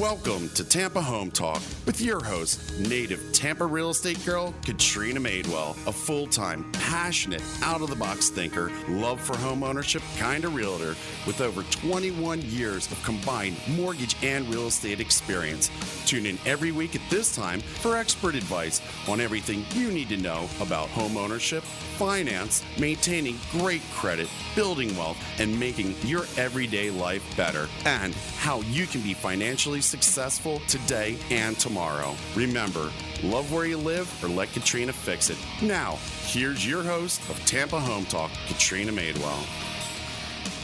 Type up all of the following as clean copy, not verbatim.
Welcome to Tampa Home Talk with your host, native Tampa real estate girl, Katrina Madewell, a full-time, passionate, out-of-the-box thinker, love for home ownership kind of realtor with over 21 years of combined mortgage and real estate experience. Tune in every week at this time for expert advice on everything you need to know about home ownership, finance, maintaining great credit, building wealth, and making your everyday life better, and how you can be financially successful today and tomorrow. Remember, love where you live or let Katrina fix it. Now, here's your host of Tampa Home Talk, Katrina Madewell.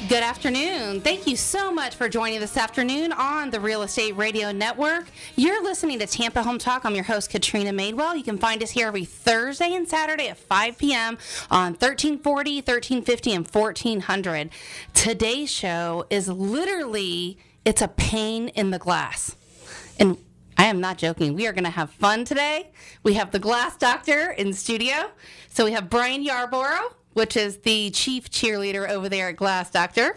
Good afternoon. Thank you so much for joining this afternoon on the Real Estate Radio Network. You're listening to Tampa Home Talk. I'm your host, Katrina Madewell. You can find us here every Thursday and Saturday at 5 p.m. on 1340, 1350, and 1400. Today's show is literally, it's a pane in the glass. And I am not joking. We are going to have fun today. We have the Glass Doctor in studio. So we have Brian Yarborough, which is the chief cheerleader over there at Glass Doctor.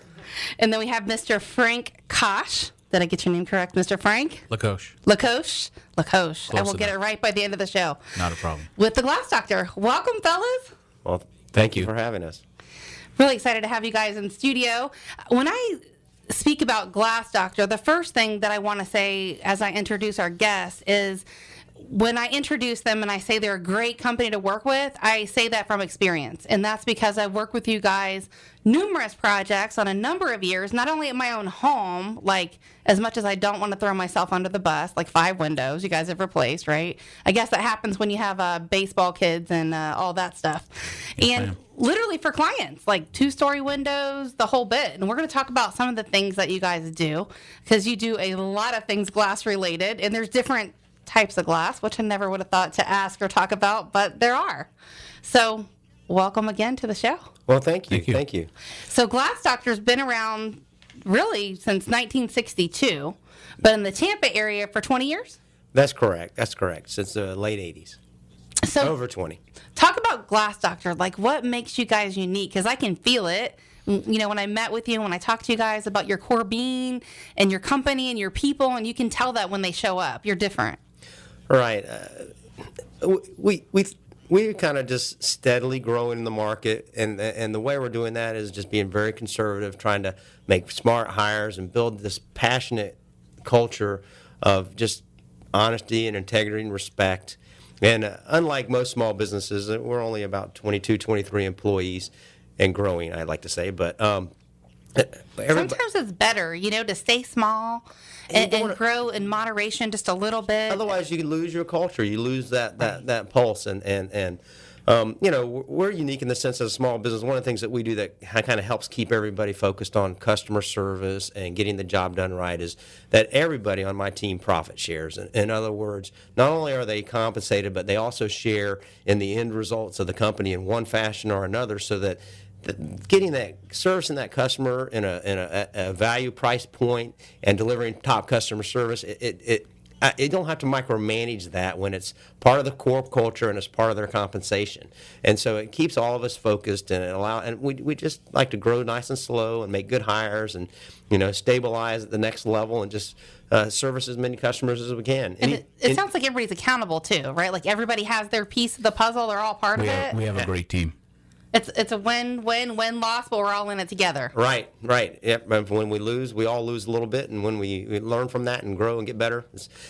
And then we have Mr. Frank Kosh. Did I get your name correct, Mr. Frank? Lacoche. Lacoche. I will get it right by the end of the show. Not a problem. With the Glass Doctor. Welcome, fellas. Well, thank you for having us. Really excited to have you guys in studio. When I speak about Glass Doctor, the first thing that I want to say as I introduce our guests is when I introduce them and I say they're a great company to work with, I say that from experience. And that's because I've worked with you guys numerous projects on a number of years, not only at my own home, like as much as I don't want to throw myself under the bus, like 5 windows you guys have replaced, right? I guess that happens when you have baseball kids and all that stuff. Yes, and ma'am. Literally for clients, like 2-story windows, the whole bit. And we're going to talk about some of the things that you guys do, because you do a lot of things glass related, and there's different types of glass, which I never would have thought to ask or talk about, but there are. So welcome again to the show. Well, thank you. Thank you. So Glass Doctor's been around really since 1962, but in the Tampa area for 20 years? That's correct. Since the late 80s. So Over 20. Talk about Glass Doctor. Like, what makes you guys unique? Because I can feel it. You know, when I met with you, when I talked to you guys about your core being and your company and your people, and you can tell that when they show up. You're different. Right. We kind of just steadily growing in the market, and the way we're doing that is just being very conservative, trying to make smart hires and build this passionate culture of just honesty and integrity and respect. And unlike most small businesses, we're only about 22, 23 employees and growing, I'd like to say. But sometimes it's better, to stay small and grow in moderation just a little bit. Otherwise, you lose your culture. You lose that pulse. And we're unique in the sense of a small business. One of the things that we do that kind of helps keep everybody focused on customer service and getting the job done right is that everybody on my team profit shares. In other words, not only are they compensated, but they also share in the end results of the company in one fashion or another, so that getting that servicing that customer in a value price point and delivering top customer service, you don't have to micromanage that when it's part of the core culture and it's part of their compensation. And so it keeps all of us focused, and we just like to grow nice and slow and make good hires and stabilize at the next level and just service as many customers as we can. And it sounds like everybody's accountable too, right? Like everybody has their piece of the puzzle. They're all part of it. We have a great team. It's a win-loss, but we're all in it together. Right. Yep. When we lose, we all lose a little bit, and when we learn from that and grow and get better,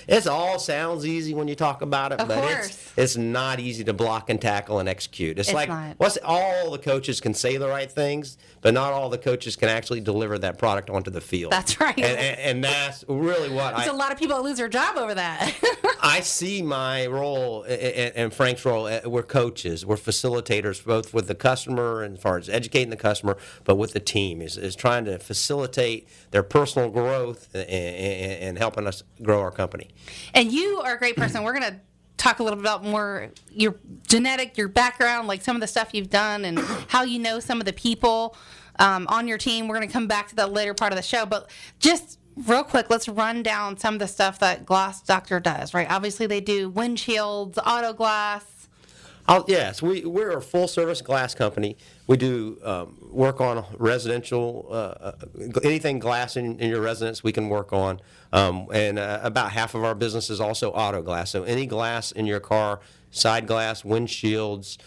it all sounds easy when you talk about it, of but course. It's not easy to block and tackle and execute. It's like not. All the coaches can say the right things, but not all the coaches can actually deliver that product onto the field. That's right. And that's really what There's a lot of people that lose their job over that. I see my role and Frank's role. We're coaches. We're facilitators, both with the customer and as far as educating the customer, but with the team is trying to facilitate their personal growth and helping us grow our company. And you are a great person. We're going to talk a little bit about more your genetic, your background, like some of the stuff you've done and how you know some of the people on your team. We're going to come back to that later part of the show, but just real quick, let's run down some of the stuff that Glass Doctor does, right? Obviously, they do windshields, auto glass. Yes, we're a full-service glass company. We do work on residential, anything glass in your residence we can work on. And about half of our business is also auto glass. So any glass in your car, side glass, windshields,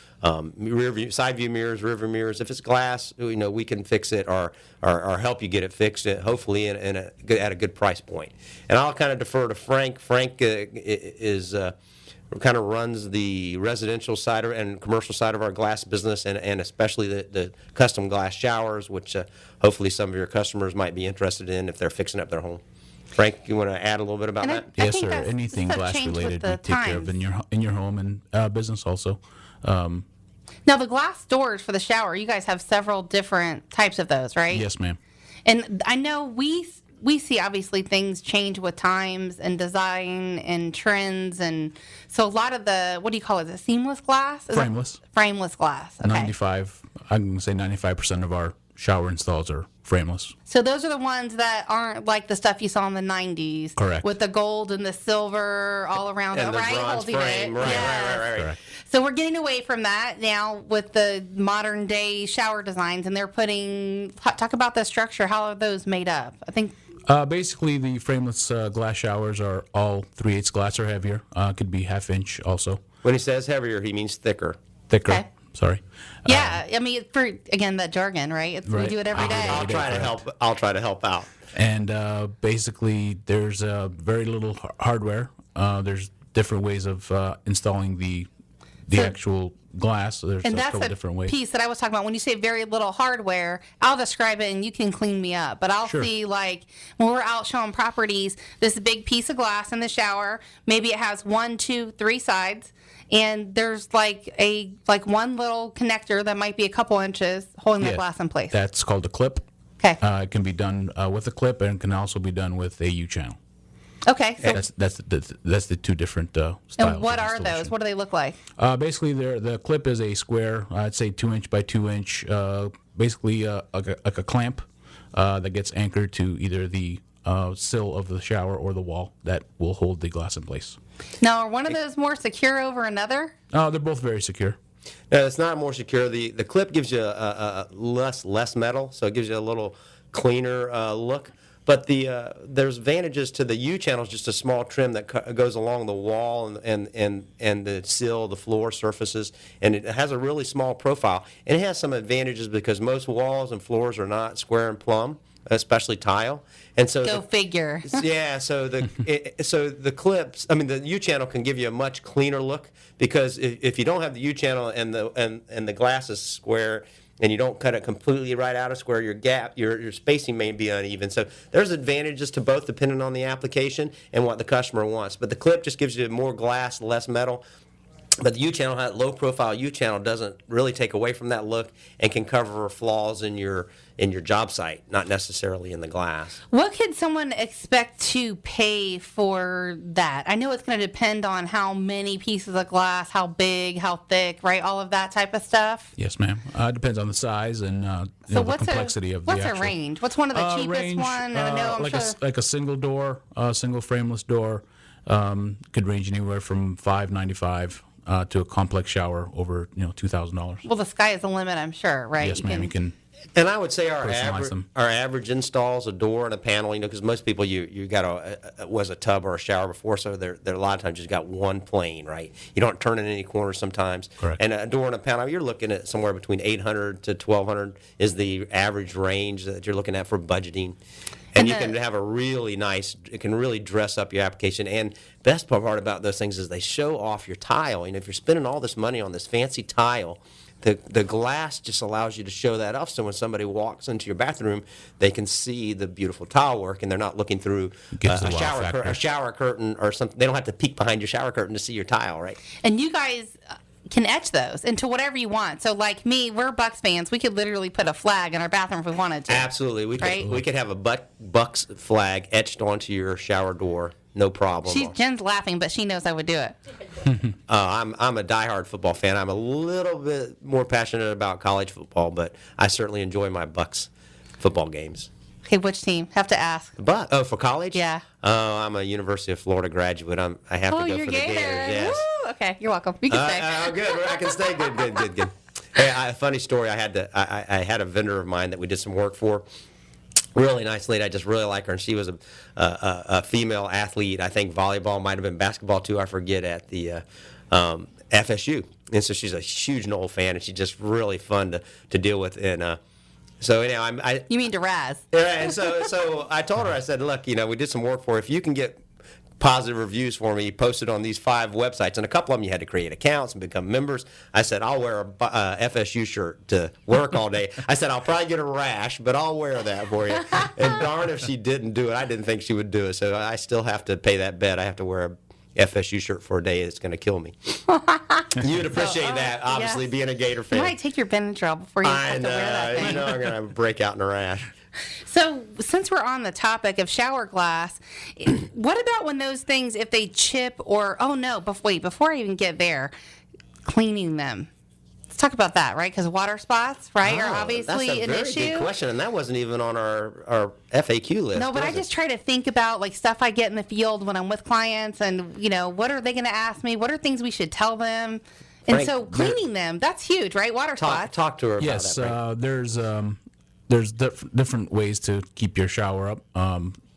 rear view, side view mirrors, rear view mirrors. If it's glass, we can fix it or help you get it fixed, hopefully at a good price point. And I'll kind of defer to Frank. Frank is kind of runs the residential side and commercial side of our glass business, and especially the custom glass showers, which hopefully some of your customers might be interested in if they're fixing up their home. Frank, you want to add a little bit about that? Yes, sir. Anything glass related, we take care of in your home and business also. Now, the glass doors for the shower, you guys have several different types of those, right? Yes, ma'am. And I know we see obviously things change with times and design and trends, and so a lot of the, what do you call it? The seamless glass? Frameless. Frameless glass. Okay. 95% of our shower installs are frameless. So those are the ones that aren't like the stuff you saw in the 90s. Correct. With the gold and the silver all around And it, the right? bronze Holding frame. it. Right, Yes. right. Correct. So we're getting away from that now with the modern day shower designs, and they're putting, talk about the structure. How are those made up? I think. Basically, the frameless glass showers are all 3/8 glass or heavier. Could be 1/2 inch also. When he says heavier, he means thicker. Thicker. Okay. Sorry. Yeah, I mean, for again that jargon, right? We Right. do it every day. I'll try to help. I'll try to help out. And basically, there's very little hardware. There's different ways of installing the actual glass. So there's And a that's couple a different ways. piece that I was talking about. When you say very little hardware, I'll describe it and you can clean me up. But I'll Sure. see, like, when we're out showing properties, this big piece of glass in the shower. Maybe it has 1, 2, 3 sides. And there's like one little connector that might be a couple inches holding the Yeah, glass in place. That's called a clip. Okay. It can be done with a clip and can also be done with a U-channel. Okay. So, That's the two different styles. and what of are installation. those? What do they look like? Basically, the clip is a square, I'd say 2 inch by 2 inch, basically like a clamp that gets anchored to either the sill of the shower or the wall that will hold the glass in place. Now, are one of those more secure over another? They're both very secure. No, it's not more secure. The clip gives you a less metal, so it gives you a little cleaner look. But there's advantages to the U channel, just a small trim that goes along the wall and the sill, the floor surfaces, and it has a really small profile. And it has some advantages because most walls and floors are not square and plumb, especially tile. And so Go figure. yeah, so the clips, I mean, the U channel can give you a much cleaner look because if you don't have the U channel and the glass is square and you don't cut it completely right out of square, your spacing may be uneven. So there's advantages to both depending on the application and what the customer wants. But the clip just gives you more glass, less metal. But the U-channel, low profile U-channel, doesn't really take away from that look and can cover flaws in your job site, not necessarily in the glass. What could someone expect to pay for that? I know it's going to depend on how many pieces of glass, how big, how thick, right? All of that type of stuff. Yes, ma'am. Depends on the size and So the complexity of the what's actual. a range? What's one of the cheapest range, one? I know I'm like sure. like a single door, single frameless door, could range anywhere from $595 to a complex shower over $2,000. Well, the sky is the limit, I'm sure, right? Yes, ma'am. You can. And I would say our Personalize them. average installs a door and a panel, because most people you got a tub or a shower before, so they're a lot of times just got one plane, right? You don't turn in any corners sometimes. Correct. And a door and a panel, you're looking at somewhere between $800 to $1,200 is the average range that you're looking at for budgeting. And you can have a really nice, it can really dress up your application. And best part about those things is they show off your tile. If you're spending all this money on this fancy tile, the glass just allows you to show that off. So when somebody walks into your bathroom, they can see the beautiful tile work, and they're not looking through Gives the wow factor. a shower curtain or something. They don't have to peek behind your shower curtain to see your tile, right? And you guys can etch those into whatever you want. So like me, we're Bucks fans. We could literally put a flag in our bathroom if we wanted to. Absolutely. We Right? could have a Bucks flag etched onto your shower door. No problem. Jen's laughing, but she knows I would do it. I'm a diehard football fan. I'm a little bit more passionate about college football, but I certainly enjoy my Bucks football games. Okay, which team? Have to ask. But for college? Yeah. I'm a University of Florida graduate. I have to go you're for the Gators. Gators. Yes. Woo! Okay, you're welcome. You can stay. Good. I can stay. Good. Hey, funny story. I had a vendor of mine that we did some work for. Really nice lady. I just really like her, and she was a female athlete. I think volleyball, might have been basketball too. I forget, at the FSU, and so she's a huge Noel fan, and she's just really fun to deal with. And so anyhow, You mean to Raz? Yeah, and so I told her, I said, look, we did some work for her. If you can get positive reviews for me, posted on these 5 websites, and a couple of them you had to create accounts and become members. I said, I'll wear a FSU shirt to work all day. I said, I'll probably get a rash, but I'll wear that for you. And darn if she didn't do it. I didn't think she would do it, so I still have to pay that bet. I have to wear a FSU shirt for a day. It's going to kill me. You'd appreciate that, obviously, yes. being a Gator fan. You might take your Benadryl before you have to wear that thing. I'm going to break out in a rash. So, since we're on the topic of shower glass, what about when those things, if they chip or, before I even get there, cleaning them? Let's talk about that, right? Because water spots, right, are obviously an issue. That's a very good question, and that wasn't even on our FAQ list. No, but I just try to think about like stuff I get in the field when I'm with clients, and what are they going to ask me? What are things we should tell them? And Frank, so cleaning them, that's huge, right? Water spots. Talk to her about Yes, that. there's different ways to keep your shower up.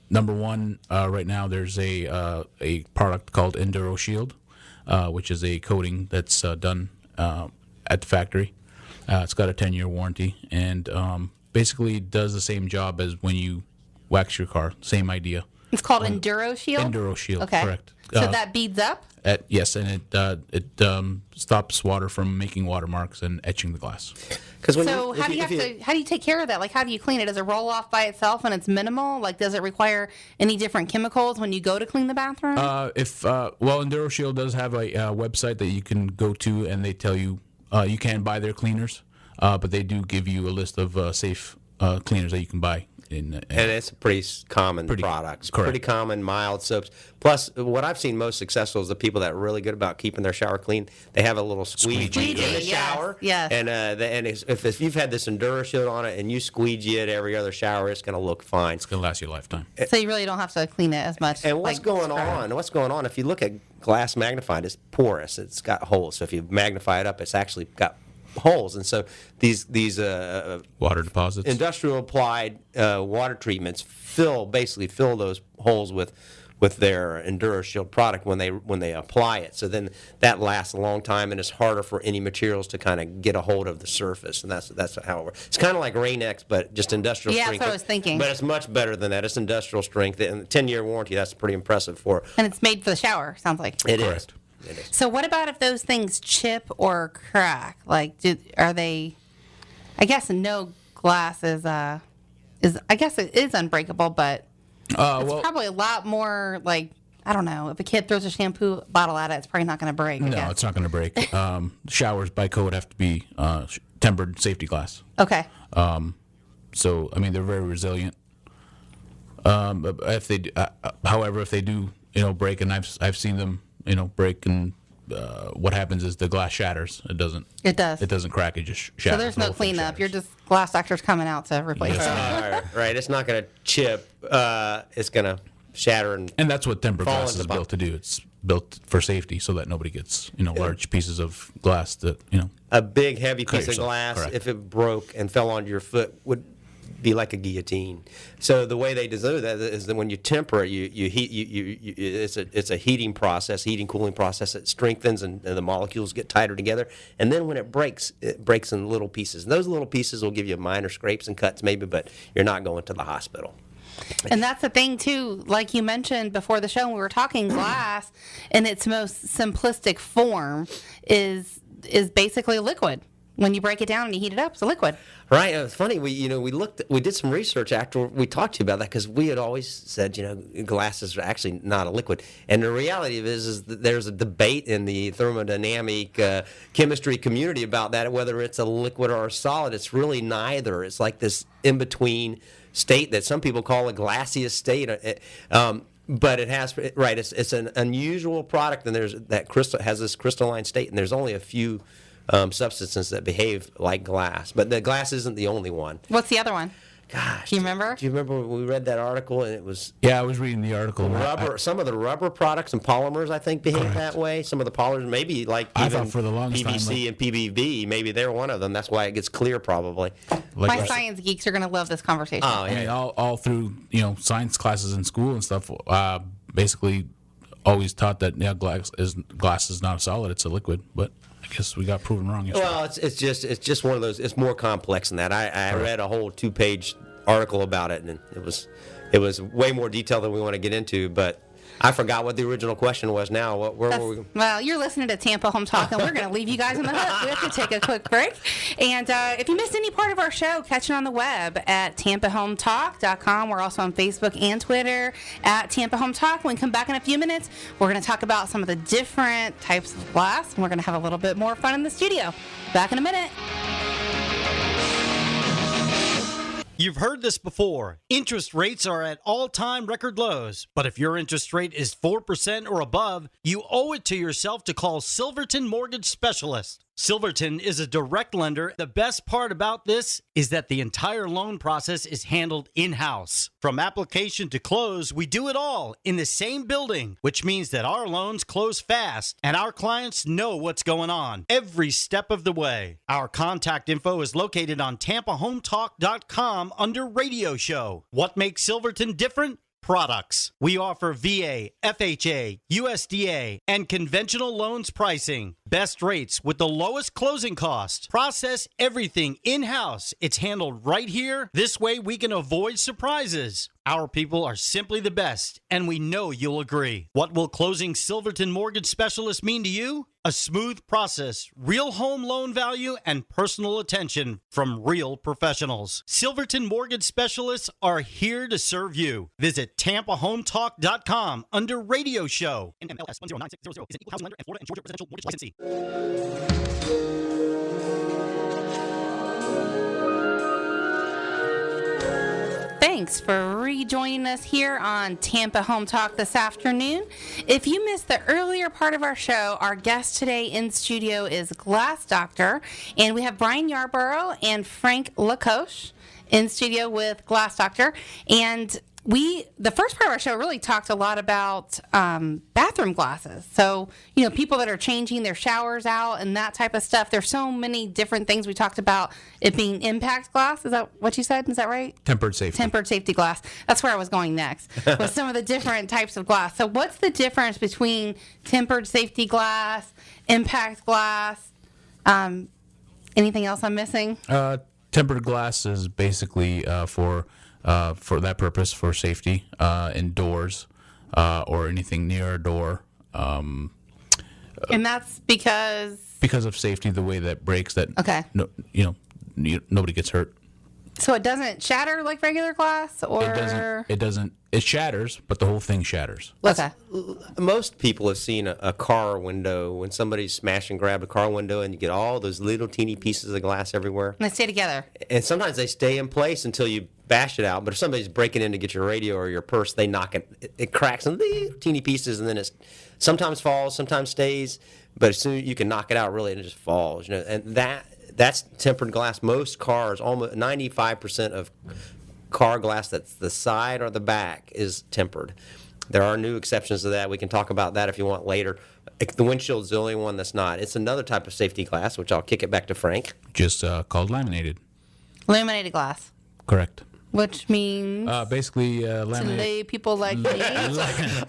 Number one, right now there's a product called Enduro Shield, which is a coating that's done at the factory. It's got a 10-year warranty, and basically does the same job as when you wax your car. Same idea. It's called Enduro Shield? Enduro Shield, Okay. correct. So that beads up? Yes, and it stops water from making watermarks and etching the glass. So how do you take care of that? Like, how do you clean it? Does it roll off by itself and it's minimal? Like, does it require any different chemicals when you go to clean the bathroom? Enduro Shield does have a website that you can go to, and they tell you you can buy their cleaners, but they do give you a list of safe cleaners that you can buy. And it's a pretty common product. Correct. Pretty common, mild soaps. Plus, what I've seen most successful is the people that are really good about keeping their shower clean. They have a little squeegee in the shower. Yes. And if you've had this Enduro Shield on it and you squeegee it every other shower, it's going to look fine. it's going to last you a lifetime. So you really don't have to clean it as much. And what's going on? If you look at glass magnified, it's porous. It's got holes. So if you magnify it up, it's actually got holes. And so these Water deposits. industrial applied water treatments basically fill those holes with their Enduro Shield product when they apply it. So then that lasts a long time, and it's harder for any materials to kind of get a hold of the surface, and that's how it works. It's kind of like Rain-X, but just industrial strength. Yeah, that's what I was thinking. But it's much better than that. It's industrial strength, and 10-year warranty. That's pretty impressive for. And it's made for the shower, sounds like. It is. Correct. It is. So what about if those things chip or crack? Like, are they? I guess no glass is. I guess it is unbreakable, but it's probably a lot more like. I don't know. If a kid throws a shampoo bottle at it, it's probably not going to break. No, it's not going to break. Showers by code have to be tempered safety glass. Okay. So I mean they're very resilient. If they, however, if they do, break, and I've seen them, break, and what happens is the glass shatters. It doesn't. It does. It doesn't crack. It just shatters. So there's no cleanup. You're just glass doctors coming out to replace it. Right. It's not going to chip. It's going to shatter and that's what tempered fall glass into is the built to do. It's built for safety so that nobody gets large pieces of glass that a big heavy cut piece of yourself. glass. Correct. If it broke and fell onto your foot, would be like a guillotine. So the way they do that is that when you temper it, you heat. It's a heating process, cooling process. It strengthens and the molecules get tighter together. And then when it breaks in little pieces. And those little pieces will give you minor scrapes and cuts maybe, but you're not going to the hospital. And that's the thing too, like you mentioned before the show when we were talking, glass in its most simplistic form is basically a liquid. When you break it down and you heat it up, it's a liquid. Right. It's funny. We did some research after we talked to you about that, because we had always said glass is actually not a liquid, and the reality is that there's a debate in the thermodynamic chemistry community about that, whether it's a liquid or a solid. It's really neither. It's like this in between state that some people call a glacious state. But it has It's an unusual product, and there's that has this crystalline state, and there's only a few substances that behave like glass, but the glass isn't the only one. What's the other one? Gosh. Do you remember? Do you remember when we read that article and it was Yeah, I was reading the article. rubber? Some of the rubber products and polymers, I think, behave that way. Some of the polymers, maybe like I even thought for the longest time, PVC and PVB, maybe they're one of them. That's why it gets clear, probably. My science geeks are going to love this conversation. Oh, I mean, yeah. all through science classes in school and stuff. Basically, always taught that glass is not a solid; it's a liquid. But I guess we got proven wrong yesterday. Well, it's just one of those. It's more complex than that. I read a whole 2-page article about it, and it was way more detail than we want to get into. But I forgot what the original question was. Now, where were we? Well, you're listening to Tampa Home Talk, and we're going to leave you guys on the hook. We have to take a quick break. And if you missed any part of our show, catch it on the web at TampaHomeTalk.com. We're also on Facebook and Twitter at Tampa Home Talk. When we come back in a few minutes, we're going to talk about some of the different types of glass, and we're going to have a little bit more fun in the studio. Back in a minute. You've heard this before. Interest rates are at all-time record lows. But if your interest rate is 4% or above, you owe it to yourself to call Silverton Mortgage Specialist. Silverton is a direct lender. The best part about this is that the entire loan process is handled in-house. From application to close, we do it all in the same building, which means that our loans close fast and our clients know what's going on every step of the way. Our contact info is located on TampaHomeTalk.com under Radio Show. What makes Silverton different? Products. We offer VA, FHA, USDA, and conventional loans pricing. Best rates with the lowest closing cost. Process everything in-house. It's handled right here. This way we can avoid surprises. Our people are simply the best, and we know you'll agree. What will closing Silverton Mortgage Specialist mean to you? A smooth process, real home loan value, and personal attention from real professionals. Silverton Mortgage Specialists are here to serve you. Visit TampaHomeTalk.com under Radio Show. NMLS 109600 is an equal housing lender and Florida and Georgia residential mortgage licensee. Thanks for rejoining us here on Tampa Home Talk this afternoon. If you missed the earlier part of our show, our guest today in studio is Glass Doctor, and we have Brian Yarborough and Frank Lacoche in studio with Glass Doctor. And the first part of our show really talked a lot about bathroom glasses. So, people that are changing their showers out and that type of stuff. There's so many different things. We talked about it being impact glass. Is that what you said? Is that right? Tempered safety. Tempered safety glass. That's where I was going next, with some of the different types of glass. So what's the difference between tempered safety glass, impact glass? Anything else I'm missing? Tempered glass is basically for that purpose, for safety indoors or anything near a door. And that's because of safety, the way that breaks, that okay. Nobody gets hurt. So it doesn't shatter like regular glass, or it doesn't. It shatters, but the whole thing shatters. Okay. Most people have seen a car window when somebody smashed and grabbed a car window, and you get all those little teeny pieces of glass everywhere. And they stay together. And sometimes they stay in place until you bash it out. But if somebody's breaking in to get your radio or your purse, they knock it. It cracks in little teeny pieces, and then it sometimes falls, sometimes stays. But as soon as you can knock it out, really, and it just falls. And that's tempered glass. Most cars, almost 95% of car glass that's the side or the back is tempered. There are new exceptions to that. We can talk about that if you want later. The windshield's the only one that's not. It's another type of safety glass, which I'll kick it back to Frank. Just called laminated. Laminated glass. Correct. Which means basically laminated. to lay people like me.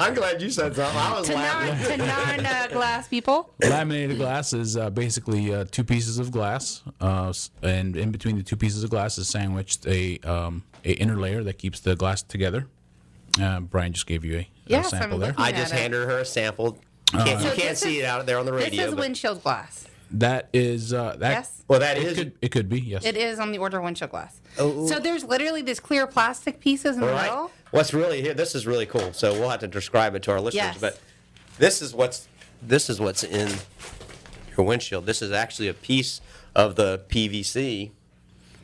I'm glad you said something. I was laughing. To non-glass people. Laminated glass is basically two pieces of glass, and in between the two pieces of glass is sandwiched a inner layer that keeps the glass together. Brian just gave you a sample there. I just handed her a sample. You can't see it out there on the radio. This is windshield glass. That is yes. Well, that is. It could be, yes. It is on the order of windshield glass. Oh. So there's literally these clear plastic pieces in the middle. What's really here? This is really cool. So we'll have to describe it to our listeners. Yes. But this is what's in your windshield. This is actually a piece of the PVC.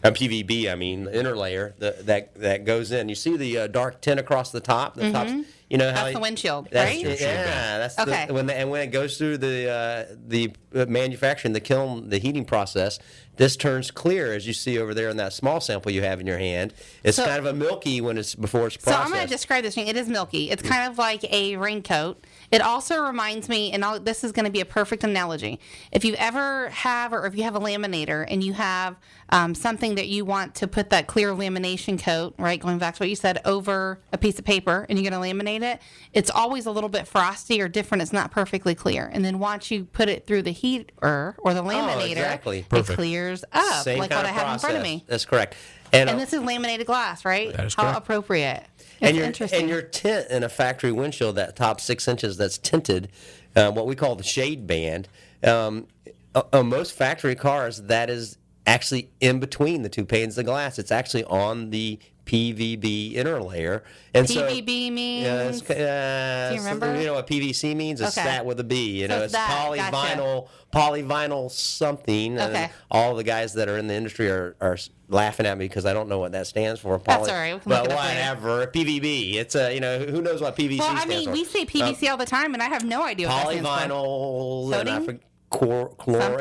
PVB, I mean, the inner layer that goes in. You see the dark tint across the top? The top's, you know how That's the windshield, that's right? Yeah, that's okay. when it goes through the manufacturing, the kiln, the heating process, this turns clear, as you see over there in that small sample you have in your hand. It's kind of a milky before it's processed. So I'm going to describe this thing. It is milky. It's kind of like a raincoat. It also reminds me, and this is going to be a perfect analogy. If you ever have, or if you have a laminator and you have something that you want to put that clear lamination coat, right, going back to what you said, over a piece of paper, and you're going to laminate it, it's always a little bit frosty or different. It's not perfectly clear. And then once you put it through the heater or the laminator, it clears up, Same like kind what I of have in front of process. me. That's correct. And this is laminated glass, right? That is How correct. appropriate. It's interesting. And your tint in a factory windshield, that top 6 inches that's tinted, what we call the shade band, on most factory cars, that is actually in between the two panes of glass. It's actually on the PVB inner layer. And PVB means? Do you remember? You know what PVC means? It's Okay. that with a B. You So know, it's it's that. polyvinyl something. Okay. And all the guys that are in the industry are laughing at me because I don't know what that stands for. That's all right. We can But look it up later. whatever. PVB. It's who knows what PVC Well, stands I mean, for. we say PVC all the time, and I have no idea what that stands for. Polyvinyl. And I Coating? forget. Chlor.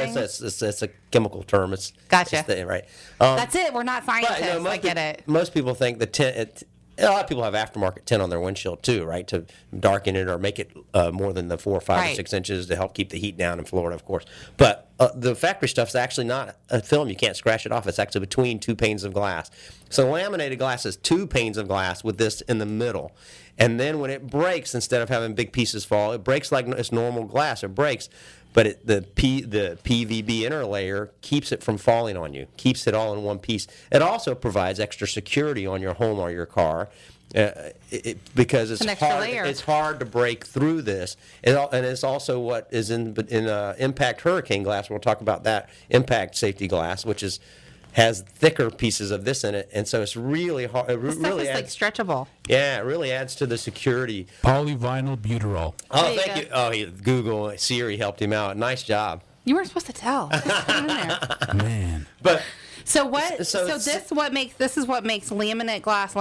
It's a chemical term. Gotcha. Right. That's it. We're not scientists. But, I get it. Most people think the tint. A lot of people have aftermarket tint on their windshield too, right? To darken it or make it more than the 4, 5, or Right. 6 inches to help keep the heat down in Florida, of course. But the factory stuff's actually not a film. You can't scratch it off. It's actually between two panes of glass. So laminated glass is two panes of glass with this in the middle. And then when it breaks, instead of having big pieces fall, it breaks like it's normal glass. It breaks. But the PVB inner layer keeps it from falling on you, keeps it all in one piece. It also provides extra security on your home or your car because it's an extra hard. layer. It's hard to break through this, and it's also what is in impact hurricane glass. We'll talk about that impact safety glass, which has thicker pieces of this in it, and so it's really hard. It This stuff really is like adds, stretchable. yeah, it really adds to the security. Polyvinyl butyrol. Oh, There you thank go. you. Oh, Google Siri helped him out. Nice job. You weren't supposed to tell. Just put it in there. Man. But So what? So So, this is what makes laminate glass,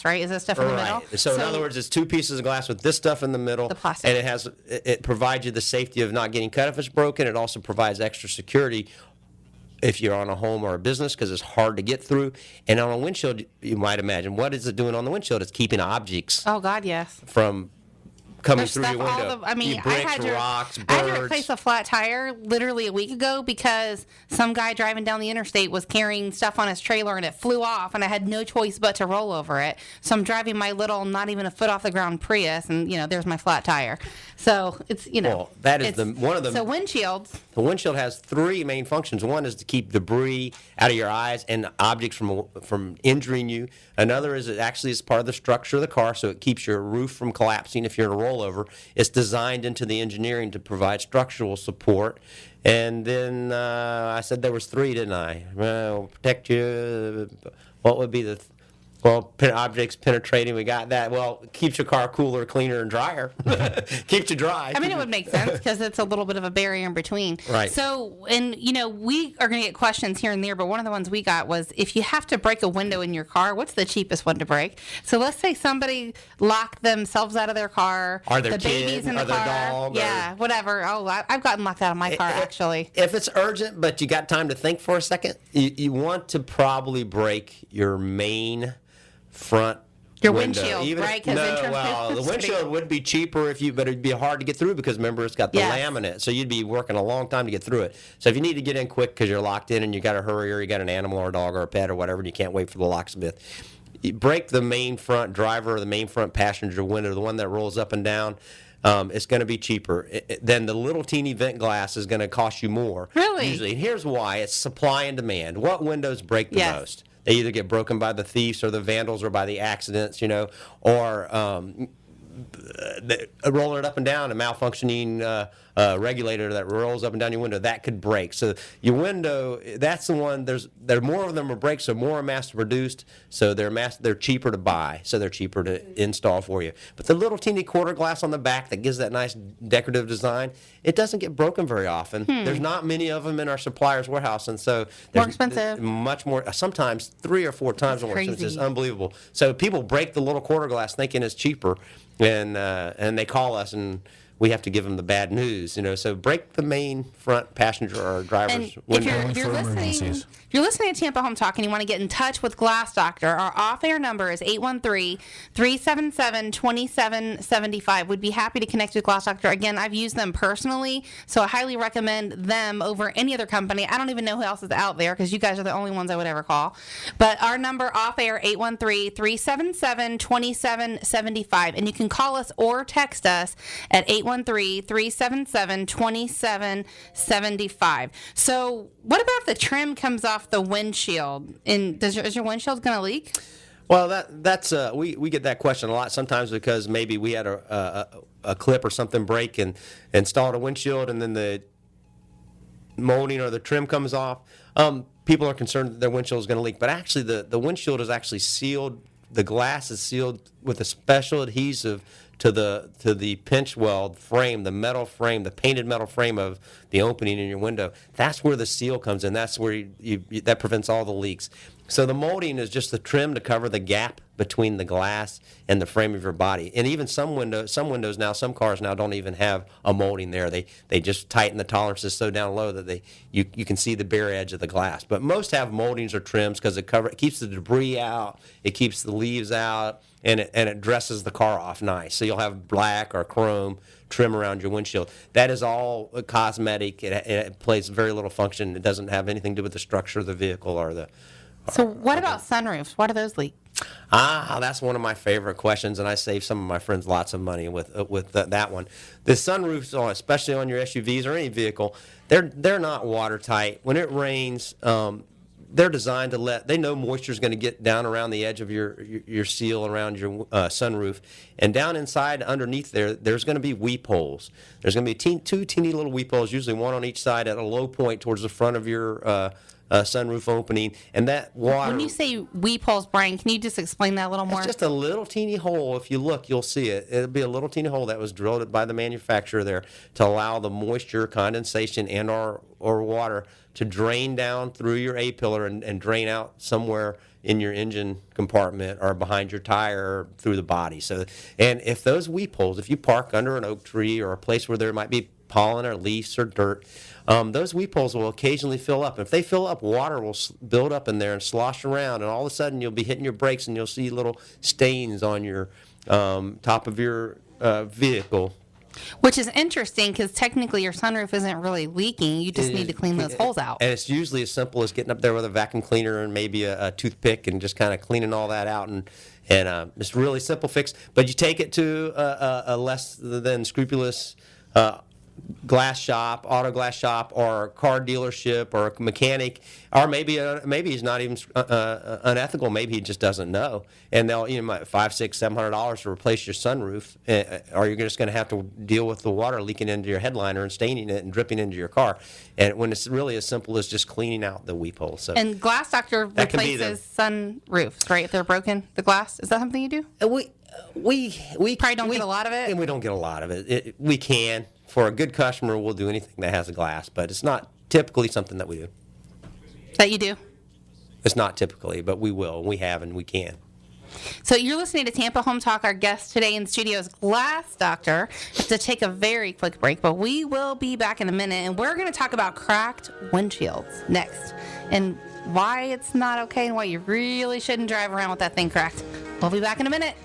right? Is this stuff in the middle? right. So in other words, it's two pieces of glass with this stuff in the middle. The plastic. And it provides you the safety of not getting cut if it's broken. It also provides extra security if you're on a home or a business because it's hard to get through. And on a windshield, you might imagine, what is it doing on the windshield? It's keeping objects Oh God, yes. from coming There's through stuff your window. I mean, bricks, I rocks, had to birds. replace a flat tire literally a week ago because some guy driving down the interstate was carrying stuff on his trailer and it flew off, and I had no choice but to roll over it. So I'm driving my little, not even a foot off the ground Prius, and there's my flat tire. So it's Well, that is it's- one of the. So windshields. The windshield has three main functions. One is to keep debris out of your eyes and objects from injuring you. Another is it actually is part of the structure of the car, so it keeps your roof from collapsing if you're in a rollover. It's designed into the engineering to provide structural support. And then I said there was three, didn't I? Well, protect you. What would be the... Well, objects penetrating, we got that. Well, keeps your car cooler, cleaner, and drier. Keeps you dry. I mean, it would make sense because it's a little bit of a barrier in between. Right. So, and we are going to get questions here and there, but one of the ones we got was if you have to break a window in your car, what's the cheapest one to break? So let's say somebody locked themselves out of their car. Or their the baby's kid, in the or their car. dog, or- Yeah, whatever. Oh, I've gotten locked out of my car, actually. If it's urgent, but you got time to think for a second, you want to probably break your main front Your window. windshield, right? 'Cause No, insurance well, the is windshield would be cheaper but it'd be hard to get through because remember it's got the Yes. laminate, so you'd be working a long time to get through it. So if you need to get in quick because you're locked in and you got to hurry or you got an animal or a dog or a pet or whatever and you can't wait for the locksmith, you break the main front driver or the main front passenger window, the one that rolls up and down. It's going to be cheaper. Then the little teeny vent glass is going to cost you more. Really? Usually. And here's why. It's supply and demand. What windows break the Yes. most? They either get broken by the thieves or the vandals or by the accidents, or rolling it up and down, a malfunctioning regulator that rolls up and down your window, that could break. So your window, that's the one, there more of them are break, so more are mass produced, so they're cheaper to buy, so they're cheaper to install for you. But the little teeny quarter glass on the back that gives that nice decorative design, it doesn't get broken very often. There's not many of them in our supplier's warehouse, and so More expensive. much more, sometimes 3 or 4 times more expensive. It's crazy. unbelievable. So people break the little quarter glass thinking it's cheaper, and they call us and we have to give them the bad news. So break the main front passenger or driver's And if window. you're for listening, emergencies. if you're listening to Tampa Home Talk and you want to get in touch with Glass Doctor, our off-air number is 813-377-2775. We'd be happy to connect with Glass Doctor. Again, I've used them personally, so I highly recommend them over any other company. I don't even know who else is out there because you guys are the only ones I would ever call. But our number off-air, 813-377-2775. And you can call us or text us at 813-377-2775. So what about if the trim comes off the windshield? And is your windshield going to leak? Well, that's we get that question a lot sometimes because maybe we had a clip or something break and installed a windshield, and then the molding or the trim comes off. People are concerned that their windshield is going to leak, but actually the windshield is actually sealed. The glass is sealed with a special adhesive to the pinch weld frame, the metal frame, the painted metal frame of the opening in your window. That's where the seal comes in. That's where that prevents all the leaks. So the molding is just the trim to cover the gap between the glass and the frame of your body. And even some windows now, some cars now don't even have a molding there. They just tighten the tolerances so down low that you can see the bare edge of the glass. But most have moldings or trims because it keeps the debris out, it keeps the leaves out, and it dresses the car off nice. So you'll have black or chrome trim around your windshield. That is all cosmetic. It plays very little function. It doesn't have anything to do with the structure of the vehicle or the. So what about sunroofs? Why do those leak? That's one of my favorite questions, and I save some of my friends lots of money with that one. The sunroofs, especially on your SUVs or any vehicle, they're not watertight. When it rains, they're designed to they know moisture is going to get down around the edge of your seal around your sunroof, and down inside underneath there's going to be weep holes. There's going to be two teeny little weep holes, usually one on each side at a low point towards the front of your sunroof opening, and that water. When you say weep holes, Brian, can you just explain that a little more? It's just a little teeny hole. If you look, you'll see it. It'll be a little teeny hole that was drilled by the manufacturer there to allow the moisture, condensation, and or water to drain down through your A-pillar and drain out somewhere in your engine compartment or behind your tire or through the body. So, and if those weep holes, if you park under an oak tree or a place where there might be pollen or leaves or dirt, those weep holes will occasionally fill up. If they fill up, water will build up in there and slosh around, and all of a sudden you'll be hitting your brakes and you'll see little stains on your top of your vehicle. Which is interesting because technically your sunroof isn't really leaking. You just need to clean those holes out. And it's usually as simple as getting up there with a vacuum cleaner and maybe a toothpick and just kind of cleaning all that out. And it's a really simple fix. But you take it to a less than scrupulous glass shop, auto glass shop, or car dealership, or a mechanic, or maybe he's not even unethical. Maybe he just doesn't know, and they'll $500, $600, $700 to replace your sunroof, or you're just going to have to deal with the water leaking into your headliner and staining it and dripping into your car. And when it's really as simple as just cleaning out the weep hole. So and Glass Doctor replaces sunroofs, right? If they're broken, the glass, is that something you do? We probably don't get a lot of it. And we don't get a lot of it. We can. For a good customer, we'll do anything that has a glass, but it's not typically something that we do. That you do? It's not typically, but we will. We have, and we can. So you're listening to Tampa Home Talk. Our guest today in studio is Glass Doctor. We have to take a very quick break, but we will be back in a minute, and we're going to talk about cracked windshields next, and why it's not okay and why you really shouldn't drive around with that thing cracked. We'll be back in a minute.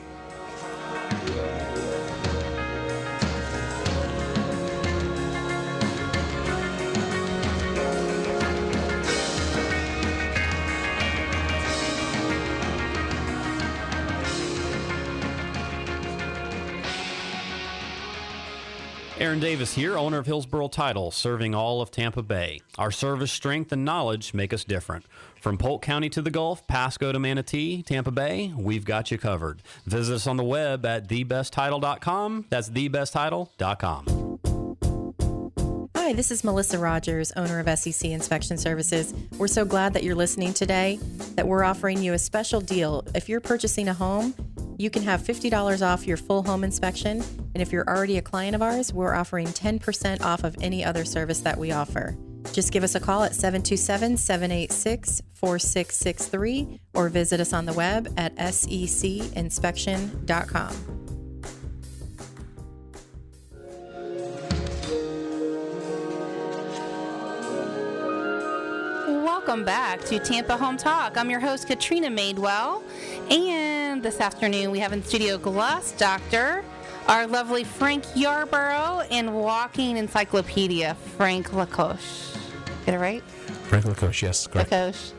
Aaron Davis here, owner of Hillsborough Title, serving all of Tampa Bay. Our service, strength, and knowledge make us different. From Polk County to the Gulf, Pasco to Manatee, Tampa Bay, we've got you covered. Visit us on the web at thebesttitle.com. That's thebesttitle.com. Hi, this is Melissa Rogers, owner of SEC Inspection Services. We're so glad that you're listening today, that we're offering you a special deal. If you're purchasing a home, you can have $50 off your full home inspection. And if you're already a client of ours, we're offering 10% off of any other service that we offer. Just give us a call at 727-786-4663 or visit us on the web at secinspection.com. welcome back to Tampa Home Talk. I'm your host, Katrina Madewell, and this afternoon we have in studio Glass Doctor, our lovely Frank Yarborough, and walking encyclopedia, Frank Lacoche. Get it right? Frank Lacoche, yes, correct. Lacoche.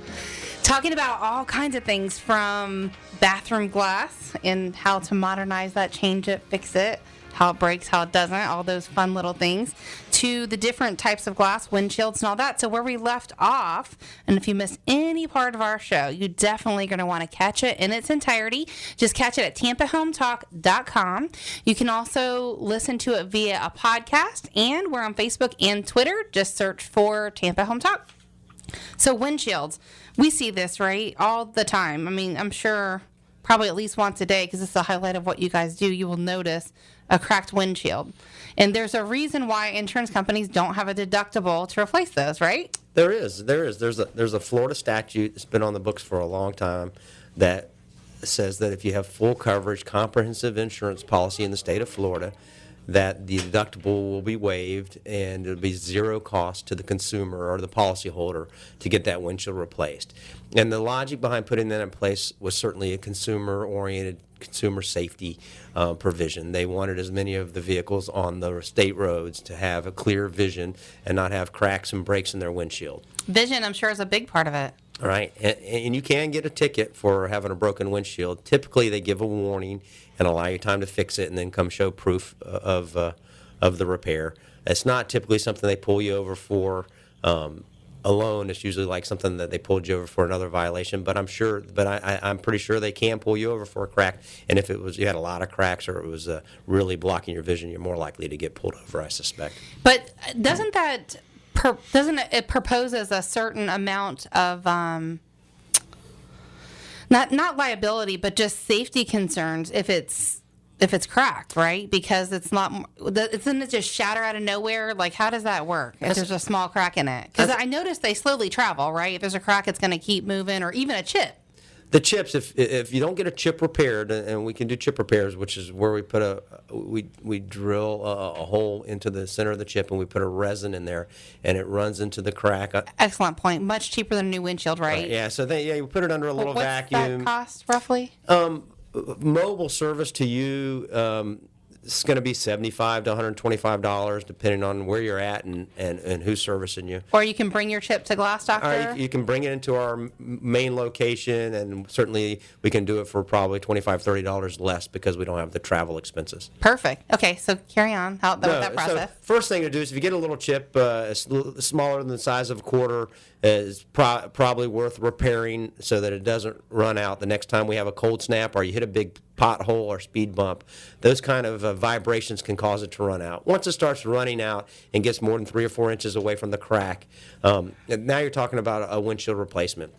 Talking about all kinds of things from bathroom glass and how to modernize that, change it, fix it, how it breaks, how it doesn't, all those fun little things, to the different types of glass, windshields, and all that. So where we left off, and if you missed any part of our show, you definitely going to want to catch it in its entirety. Just catch it at tampahometalk.com. You can also listen to it via a podcast, and we're on Facebook and Twitter. Just search for Tampa Home Talk. So windshields, we see this, right, all the time. I mean, I'm sure probably at least once a day, because it's the highlight of what you guys do, you will notice a cracked windshield. And there's a reason why insurance companies don't have a deductible to replace those, right? There is. There's a Florida statute that's been on the books for a long time that says that if you have full coverage, comprehensive insurance policy in the state of Florida, that the deductible will be waived and it'll be zero cost to the consumer or the policyholder to get that windshield replaced. And the logic behind putting that in place was certainly a consumer-oriented, consumer safety provision. They wanted as many of the vehicles on the state roads to have a clear vision and not have cracks and breaks in their windshield. Vision, I'm sure, is a big part of it. All right, and you can get a ticket for having a broken windshield. Typically, they give a warning and allow you time to fix it, and then come show proof of the repair. It's not typically something they pull you over for alone. It's usually like something that they pulled you over for another violation. But I'm pretty sure they can pull you over for a crack. And if you had a lot of cracks or it was really blocking your vision, you're more likely to get pulled over, I suspect. But doesn't it proposes a certain amount of not liability, but just safety concerns if it's cracked, right? Because isn't it just shatter out of nowhere? Like, how does that work if there's a small crack in it? Because I noticed they slowly travel, right? If there's a crack, it's going to keep moving, or even a chip. The chips, if you don't get a chip repaired, and we can do chip repairs, which is where we put we drill a hole into the center of the chip and we put a resin in there, and it runs into the crack. Excellent point. Much cheaper than a new windshield, right? Yeah. So you put it under a little vacuum. What's that cost roughly? Mobile service to you, it's going to be $75 to $125, depending on where you're at and who's servicing you. Or you can bring your chip to Glass Doctor? You can bring it into our main location, and certainly we can do it for probably $25, $30 less because we don't have the travel expenses. Perfect. Okay, so carry on. With that process? So first thing to do is if you get a little chip, smaller than the size of a quarter, is probably worth repairing so that it doesn't run out the next time we have a cold snap or you hit a big pothole or speed bump. Those kind of vibrations can cause it to run out. Once it starts running out and gets more than 3 or 4 inches away from the crack, now you're talking about a windshield replacement.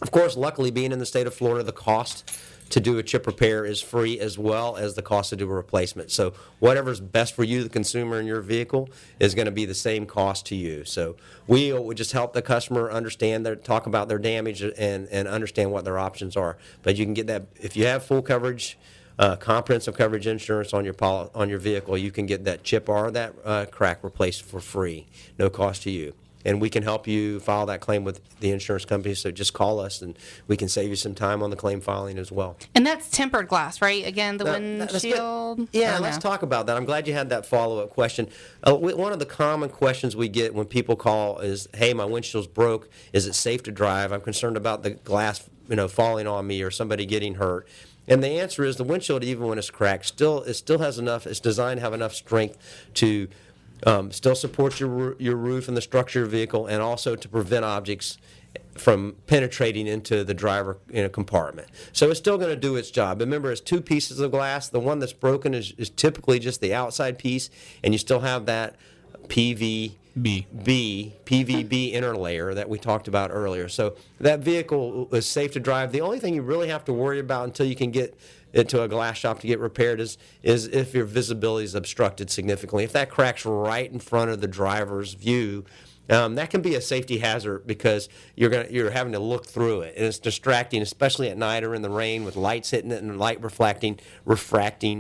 Of course, luckily, being in the state of Florida, the cost to do a chip repair is free, as well as the cost to do a replacement. So whatever's best for you, the consumer, in your vehicle, is going to be the same cost to you. So we would just help the customer talk about their damage and understand what their options are. But you can get that if you have full coverage, comprehensive coverage insurance on your vehicle. You can get that chip or that crack replaced for free, no cost to you. And we can help you file that claim with the insurance company. So just call us, and we can save you some time on the claim filing as well. And that's tempered glass, right? Again, the windshield. Yeah, let's talk about that. I'm glad you had that follow-up question. One of the common questions we get when people call is, "Hey, my windshield's broke. Is it safe to drive? I'm concerned about the glass, falling on me or somebody getting hurt." And the answer is the windshield, even when it's cracked, still has enough. It's designed to have enough strength to still support your roof and the structure of your vehicle, and also to prevent objects from penetrating into the driver compartment. So it's still going to do its job. Remember, it's 2 pieces of glass. The one that's broken is typically just the outside piece, and you still have that PVB inner layer that we talked about earlier. So that vehicle is safe to drive. The only thing you really have to worry about until you can get into a glass shop to get repaired is if your visibility is obstructed significantly. If that cracks right in front of the driver's view, that can be a safety hazard because you're having to look through it, and it's distracting, especially at night or in the rain with lights hitting it and light refracting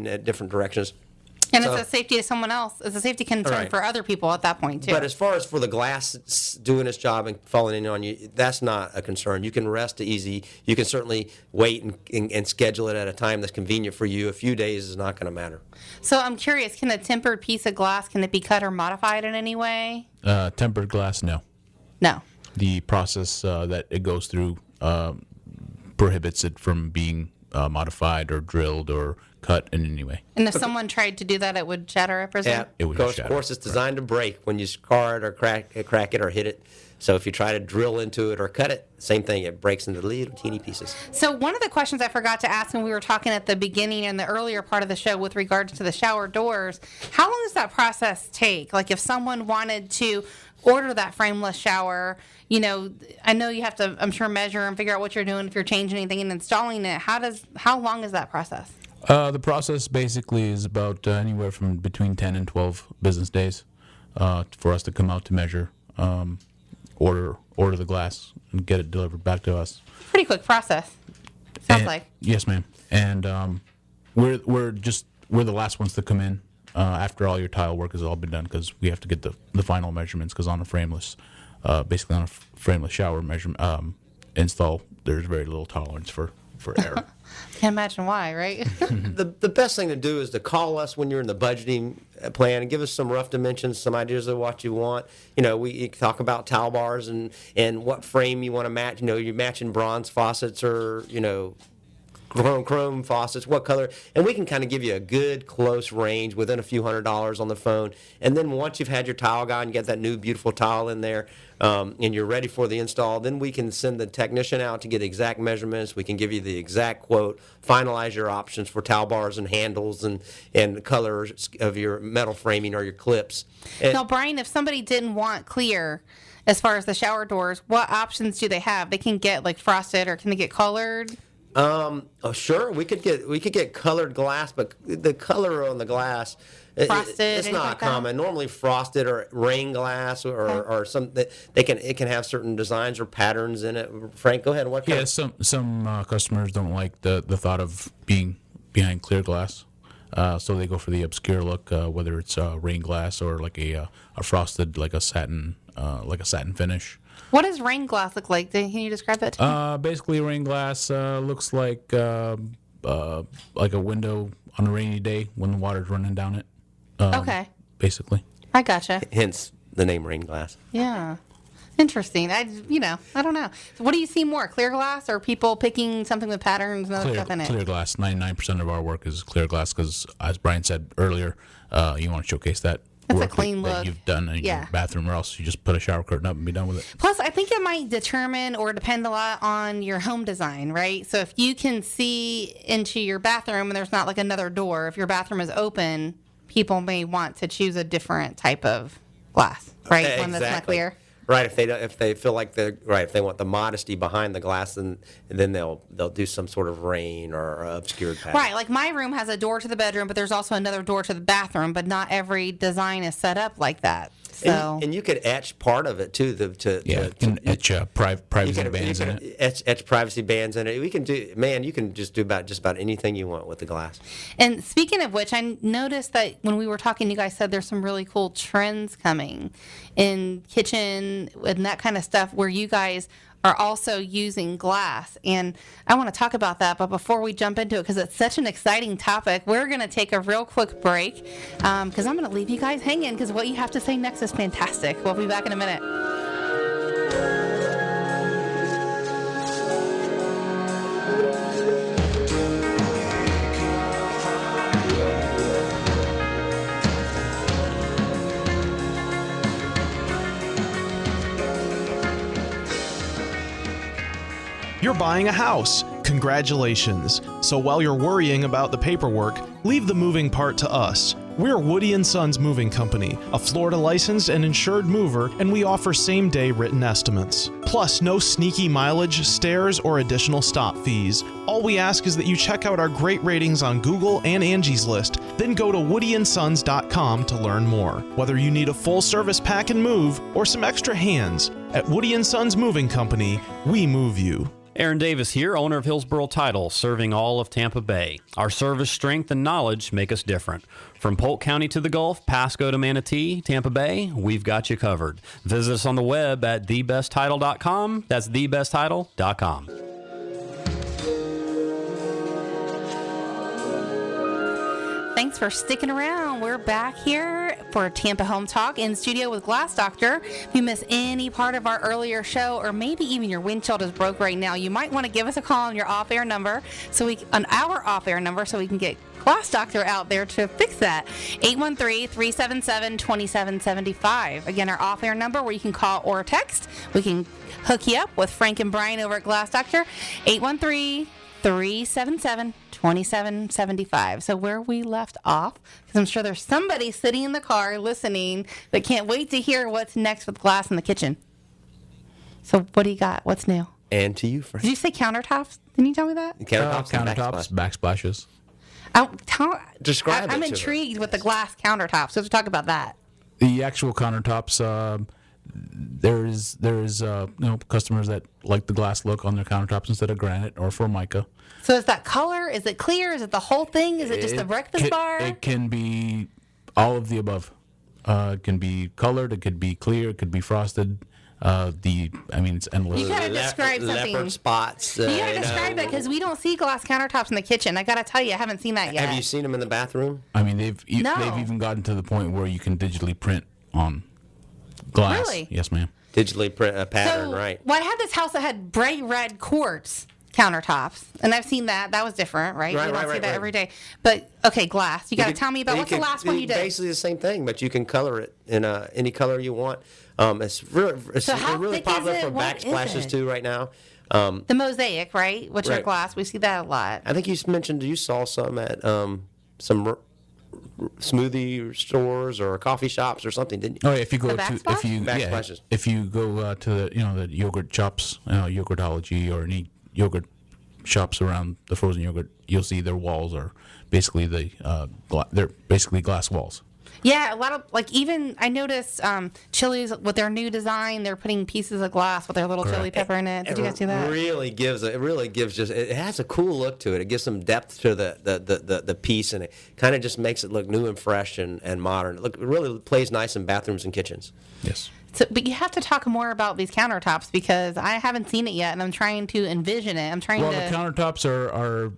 at different directions. And it's a safety to someone else. It's a safety concern Right. for other people at that point, too. But as far as for the glass doing its job and falling in on you, that's not a concern. You can rest easy. You can certainly wait and schedule it at a time that's convenient for you. A few days is not going to matter. So I'm curious, can a tempered piece of glass, can it be cut or modified in any way? Tempered glass, no. No. The process that it goes through prohibits it from being modified or drilled or cut in any way. And if someone tried to do that, it would shatter, I presume? It would Of shatter. course, it's designed to break when you scar it or crack it or hit it. So if you try to drill into it or cut it, same thing. It breaks into little teeny pieces. So one of the questions I forgot to ask when we were talking at the beginning and the earlier part of the show with regards to the shower doors, how long does that process take? Like if someone wanted to order that frameless shower, you know, I know you have to, I'm sure, measure and figure out what you're doing if you're changing anything and installing it. How long is that process? The process basically is about anywhere from between 10 and 12 business days for us to come out to measure, order the glass, and get it delivered back to us. Pretty quick process. Sounds And- like. Yes, ma'am. And we're the last ones to come in after all your tile work has all been done, because we have to get the final measurements. Because on a frameless, basically on a frameless shower measurement install, there's very little tolerance for error. Can't imagine why, right? The best thing to do is to call us when you're in the budgeting plan and give us some rough dimensions, some ideas of what you want. You know, we talk about towel bars and what frame you want to match. You know, you're matching bronze faucets or, you know, chrome faucets, what color, and we can kind of give you a good close range within a few $100s on the phone. And then once you've had your tile guy and you get that new beautiful tile in there, and you're ready for the install, then we can send the technician out to get exact measurements. We can give you the exact quote, finalize your options for towel bars and handles and colors of your metal framing or your clips. And Now, Brian, if somebody didn't want clear as far as the shower doors, what options do they have? They can get like frosted, or can they get colored? Oh, sure. We could get colored glass, but the color on the glass, Frosted, it's anything not like that? common. Normally frosted or rain glass or some that it can have certain designs or patterns in it. Frank, go ahead. What kind Yeah, some customers don't like the thought of being behind clear glass, so they go for the obscure look, whether it's rain glass or like a frosted, like a satin finish. What does rain glass look like? Can you describe that to me? Basically, rain glass looks like a window on a rainy day when the water's running down it. Okay. Basically. I gotcha. hence the name rain glass. Yeah. Interesting. I don't know. So what do you see more, clear glass or people picking something with patterns and other stuff in it? Clear glass. 99% of our work is clear glass because, as Brian said earlier, you want to showcase that It's a work clean that look. you've done in Yeah. your bathroom, or else you just put a shower curtain up and be done with it. Plus, I think it might determine or depend a lot on your home design, right? So if you can see into your bathroom and there's not like another door, if your bathroom is open, people may want to choose a different type of glass, right? One that's not Exactly. clear. Right, if they feel like if they want the modesty behind the glass, then they'll do some sort of rain or obscured pattern. Right, like my room has a door to the bedroom, but there's also another door to the bathroom, but not every design is set up like that. So And you could etch part of it too. You can etch privacy bands in it. Etch privacy bands in it. You can just do just about anything you want with the glass. And speaking of which, I noticed that when we were talking, you guys said there's some really cool trends coming in kitchen and that kind of stuff where you guys are also using glass. And I want to talk about that. But before we jump into it, because it's such an exciting topic, we're going to take a real quick break because I'm going to leave you guys hanging because what you have to say next is fantastic. We'll be back in a minute. You're buying a house. Congratulations. So while you're worrying about the paperwork, leave the moving part to us. We're Woody & Sons Moving Company, a Florida licensed and insured mover, and we offer same-day written estimates. Plus, no sneaky mileage, stairs, or additional stop fees. All we ask is that you check out our great ratings on Google and Angie's List, then go to woodyandsons.com to learn more. Whether you need a full service pack and move or some extra hands, at Woody & Sons Moving Company, we move you. Aaron Davis here, owner of Hillsboro Title, serving all of Tampa Bay. Our service strength and knowledge make us different. From Polk County to the Gulf, Pasco to Manatee, Tampa Bay, we've got you covered. Visit us on the web at thebesttitle.com. That's thebesttitle.com. Thanks for sticking around. We're back here for Tampa Home Talk in studio with Glass Doctor. If you missed any part of our earlier show, or maybe even your windshield is broke right now, you might want to give us a call on your off-air number, on our off-air number, so we can get Glass Doctor out there to fix that. 813-377-2775. Again, our off-air number where you can call or text. We can hook you up with Frank and Brian over at Glass Doctor. 813-377-2775. So where we left off, because I'm sure there's somebody sitting in the car listening that can't wait to hear what's next with glass in the kitchen. So what do you got? What's new? And to you, Frank. Did you say countertops? Didn't you tell me that? Countertops, backsplashes. Describe it I'm to intrigued with the glass countertops. So let's talk about that. The actual countertops, there is customers that like the glass look on their countertops instead of granite or Formica. So is that color? Is it clear? Is it the whole thing? Is it just a breakfast bar? It can be all of the above. It can be colored. It could be clear. It could be frosted. It's endless. You gotta describe something. Leopard spots. You gotta describe that because we don't see glass countertops in the kitchen. I gotta tell you, I haven't seen that yet. Have you seen them in the bathroom? I mean, they've even gotten to the point where you can digitally print on glass. Really? Yes, ma'am. Digitally print a pattern, right? Well, I had this house that had bright red quartz countertops, and I've seen that. That was different, right? Right, you don't right, see that right. every day. But okay, glass. You got to tell me about what's the last one you did. Basically the same thing, but you can color it in any color you want. It's how really thick is popular it? for What is backsplashes it? too right now. The mosaic, right? Which are Right. glass. We see that a lot. I think you mentioned you saw some at some smoothie stores or coffee shops or something, didn't you? Oh, yeah, if you go The to backsplash? Backsplashes. if you go to the yogurt shops, Yogurtology or any yogurt shops around the frozen yogurt, you'll see their walls are basically they're basically glass walls. Yeah, a lot of even I noticed Chili's with their new design, they're putting pieces of glass with their little chili pepper in it. Did you guys see that? It really gives it has a cool look to it. It gives some depth to the piece, and it kind of just makes it look new and fresh and modern. It really plays nice in bathrooms and kitchens. Yes. So, but you have to talk more about these countertops because I haven't seen it yet, and I'm trying to envision it. I'm trying Well, to. the countertops are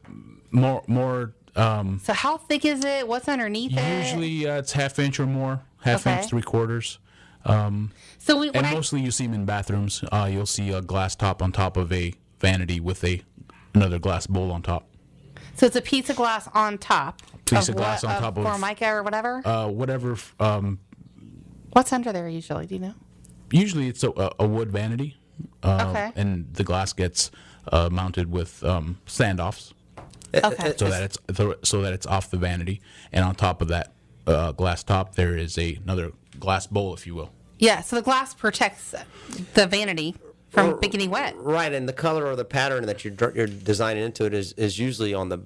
more. So how thick is it? What's underneath it? Usually it's half inch or more, half Okay. inch, 3/4. So when And mostly you see them in bathrooms. You'll see a glass top on top of a vanity with another glass bowl on top. So it's a piece of glass on top. Piece of glass on top of Formica or whatever. Whatever. What's under there usually? Do you know? Usually it's a wood vanity. Okay. And the glass gets mounted with standoffs. Okay. So that it's off the vanity, and on top of that glass top there is another glass bowl, if you will. Yeah. So the glass protects the vanity from getting wet. Right, and the color or the pattern that you're designing into it is usually on the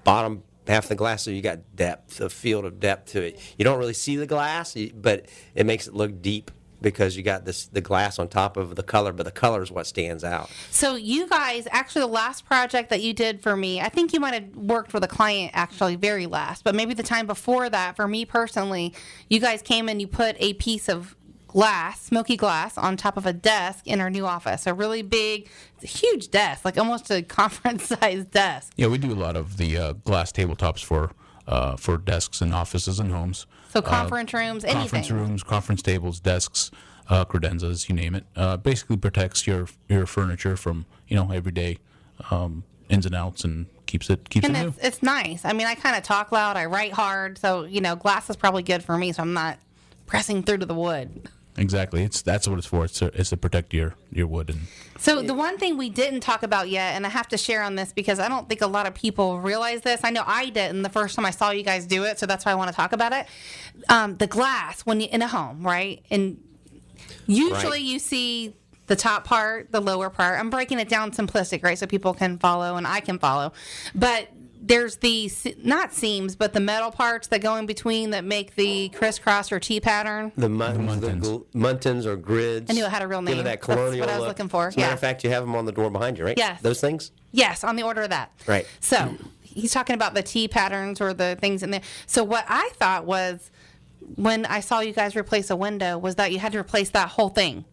bottom half of the glass, so you got depth, a field of depth to it. You don't really see the glass, but it makes it look deep because you got the glass on top of the color, but the color is what stands out. So you guys, actually the last project that you did for me, I think you might have worked with a client actually very last, but maybe the time before that, for me personally, you guys came and you put a piece of glass, smoky glass, on top of a desk in our new office. A really big, it's a huge desk, like almost a conference-sized desk. Yeah, we do a lot of the glass tabletops for desks and offices and homes. So conference rooms, anything. Conference rooms, conference tables, desks, credenzas, you name it. Basically protects your furniture from everyday ins and outs and keeps it And new. it's nice. I mean, I kind of talk loud, I write hard, so glass is probably good for me, so I'm not pressing through to the wood. Exactly. That's what it's for. It's to protect your wood. And So the one thing we didn't talk about yet, and I have to share on this because I don't think a lot of people realize this. I know I didn't the first time I saw you guys do it, so that's why I want to talk about it. The glass when you in a home, right? And usually you see the top part, the lower part. I'm breaking it down simplistic, right, so people can follow and I can follow. But there's the not seams, but the metal parts that go in between that make the crisscross or T pattern. The muntins or grids. I knew it had a real name. Give it that colonial That's what I was look. looking for. As a matter of fact, you have them on the door behind you, right? Yes. Those things? Yes, on the order of that. Right. So he's talking about the T patterns or the things in there. So what I thought was, when I saw you guys replace a window, was that you had to replace that whole thing.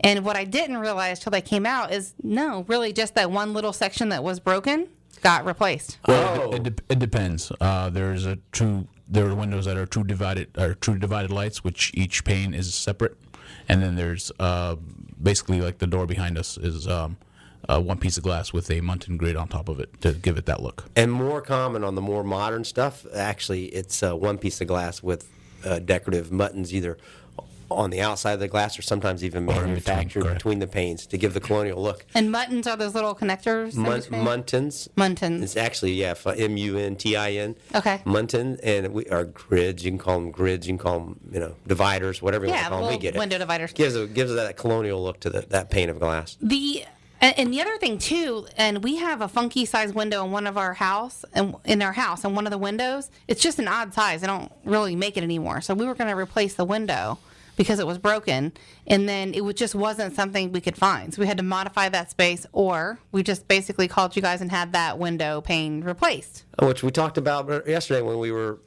And what I didn't realize till they came out is, no, really just that one little section that was broken got replaced. Well, it depends. There are windows that are true divided lights, which each pane is separate, and then there's basically like the door behind us is one piece of glass with a muntin grid on top of it to give it that look. And more common on the more modern stuff, actually, it's one piece of glass with decorative muntins either on the outside of the glass or sometimes even manufactured between the panes to give the colonial look. And muntins are those little connectors? Muntins. Muntins. It's actually, M-U-N-T-I-N. Okay. Muntin, and our grids. You can call them grids. You can call them, dividers, whatever you want to call them. We get it. Window dividers. Gives that colonial look to that pane of glass. And the other thing too, and we have a funky size window in one of our house, and one of the windows, it's just an odd size. They don't really make it anymore. So we were going to replace the window because it was broken, and then it just wasn't something we could find. So we had to modify that space, or we just basically called you guys and had that window pane replaced. Which we talked about yesterday when we were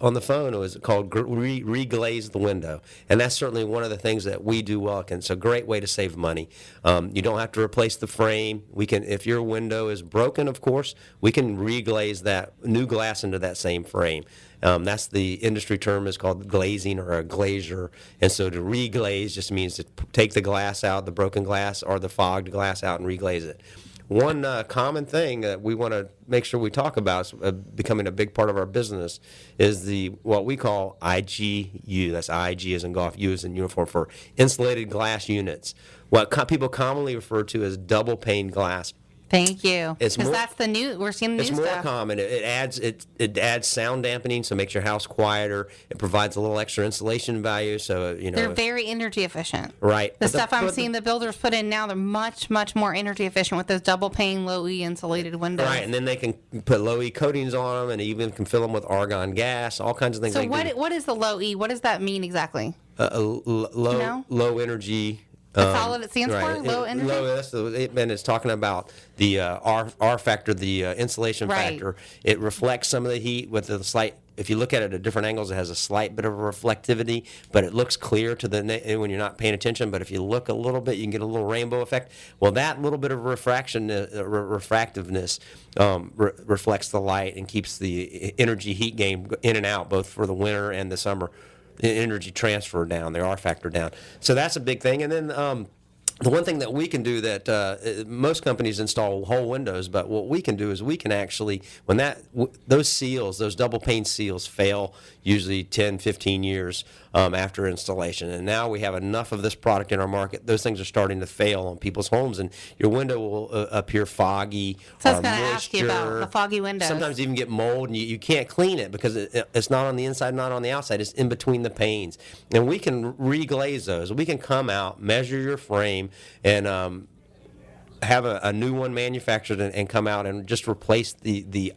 on the phone. It was called reglaze the window, and that's certainly one of the things that we do well. It's a great way to save money. You don't have to replace the frame. We can, if your window is broken, of course, we can reglaze that new glass into that same frame. That's the industry term is called glazing or a glazier. And so to reglaze just means to take the glass out, the broken glass or the fogged glass out, and reglaze it. One common thing that we want to make sure we talk about, becoming a big part of our business, is what we call IGU. That's IG as in golf, U as in uniform, for insulated glass units. What people commonly refer to as double pane glass. Thank you. Because that's the new. We're seeing the new stuff. It's more common. It adds sound dampening, so it makes your house quieter. It provides a little extra insulation value, so they're very energy efficient. Right. The stuff I'm seeing the builders put in now, they're much more energy efficient with those double pane, low E insulated windows. Right, and then they can put low E coatings on them, and even can fill them with argon gas, all kinds of things. So what is the low E? What does that mean exactly? Low energy. That's all it stands for? Low energy? And it's talking about the R factor, the insulation factor. It reflects some of the heat with the slight, if you look at it at different angles, it has a slight bit of reflectivity, but it looks clear to when you're not paying attention. But if you look a little bit, you can get a little rainbow effect. Well, that little bit of refractiveness reflects the light and keeps the energy heat gain in and out, both for the winter and the summer. Energy transfer down, the R factor down. So that's a big thing. And then the one thing that we can do that most companies install whole windows, but what we can do is we can actually, when those seals, those double pane seals fail usually 10, 15 years after installation, and now we have enough of this product in our market, those things are starting to fail on people's homes, and your window will appear foggy. So I was going to ask you about the foggy windows. Sometimes even get mold, and you can't clean it because it's not on the inside, not on the outside. It's in between the panes, and we can reglaze those. We can come out, measure your frame, and have a new one manufactured and come out and just replace the